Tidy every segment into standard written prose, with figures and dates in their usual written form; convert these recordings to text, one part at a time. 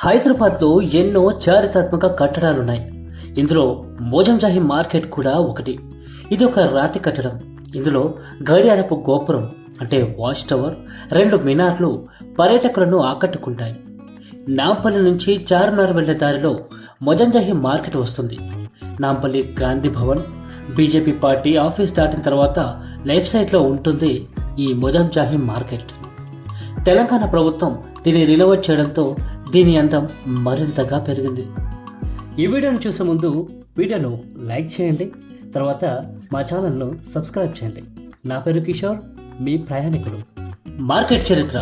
హైదరాబాద్లో ఎన్నో చారిత్రాత్మక కట్టడాలున్నాయి. ఇందులో మోజంజాహి మార్కెట్ కూడా ఒకటి. ఇది ఒక రాతి కట్టడం. ఇందులో గడియారపు గోపురం అంటే వాచ్ టవర్, 2 మినార్లు పర్యాటకులను ఆకట్టుకుంటాయి. నాంపల్లి నుంచి చార్మినార్ వెళ్లే దారిలో మోజంజాహి మార్కెట్ వస్తుంది. Nampally Gandhi Bhavan, BJP party office దాటిన తర్వాత లెఫ్ట్ సైడ్లో ఉంటుంది ఈ మోజంజాహి మార్కెట్. తెలంగాణ ప్రభుత్వం దీన్ని రినోవేట్ చేయడంతో దీని అందం మరింతగా పెరిగింది. ఈ వీడియోను చూసే ముందు వీడియోను లైక్ చేయండి, తర్వాత మా ఛానల్ను సబ్స్క్రైబ్ చేయండి. నా పేరు కిషోర్, మీ ప్రయాణికుడు. మార్కెట్ చరిత్ర.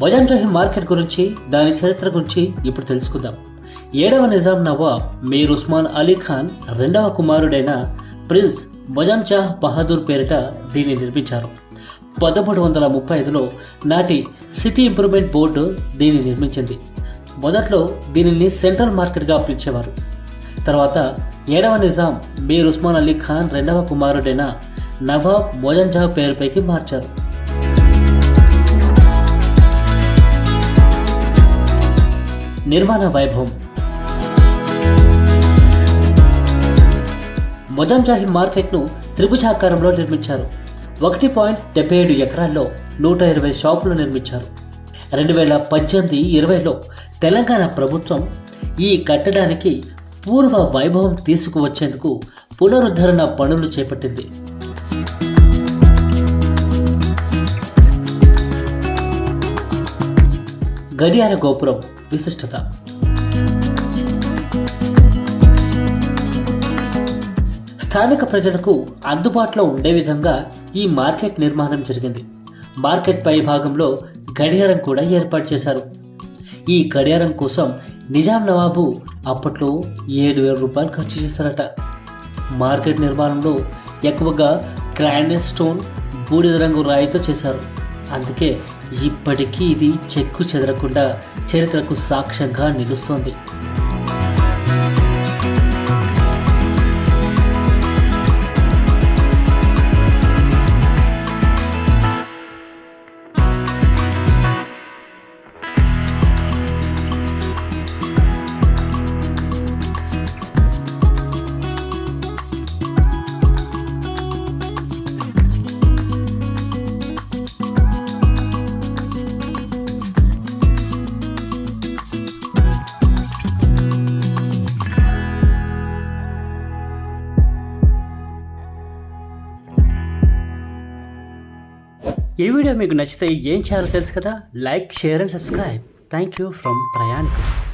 మోజంజాహి మార్కెట్ గురించి, దాని చరిత్ర గురించి ఇప్పుడు తెలుసుకుందాం. 7వ నిజాం నవాబ్ మీర్ ఉస్మాన్ అలీ ఖాన్ 2వ కుమారుడైన ప్రిన్స్ మోజంజాహ్ బహదూర్ పేరిట దీన్ని నిర్మించారు. 1335లో నాటి సిటీ ఇంప్రూవ్మెంట్ బోర్డు దీన్ని నిర్మించింది. మొదట్లో దీనిని సెంట్రల్ మార్కెట్గా పిలిచేవారు. తర్వాత 7వ నిజాం మీర్ ఉస్మాన్ అలీ ఖాన్ 2వ కుమారుడైన నవాబ్ మోజంజాహ్ పేరుపైకి మార్చారు. నిర్మాణ వైభవం. మోజంజాహి మార్కెట్ను త్రిభుజాకారంలో నిర్మించారు. 1.77 ఎకరాల్లో 120 షాపులు నిర్మించారు. 2018-20లో తెలంగాణ ప్రభుత్వం ఈ కట్టడానికి పూర్వ వైభవం తీసుకువచ్చేందుకు పునరుద్ధరణ పనులు చేపట్టింది. గడియార గోపురం విశిష్టత. స్థానిక ప్రజలకు అందుబాటులో ఉండే విధంగా ఈ మార్కెట్ నిర్మాణం జరిగింది. మార్కెట్ పై భాగంలో గడియారం కూడా ఏర్పాటు చేశారు. ఈ గడియారం కోసం నిజాం నవాబు అప్పట్లో 7,000 రూపాయలు ఖర్చు చేశారట. మార్కెట్ నిర్మాణంలో ఎక్కువగా గ్రానైట్ స్టోన్, బూడిద రంగు రాయితో చేశారు. అందుకే ఇప్పటికీ ఇది చెక్కు చెదరకుండా చరిత్రకు సాక్ష్యంగా నిలుస్తోంది. ఈ వీడియో మీకు నచ్చితే ఏం చేయాలో తెలుసు కదా. Like, share and subscribe. Thank you from ప్రయాణికుడు.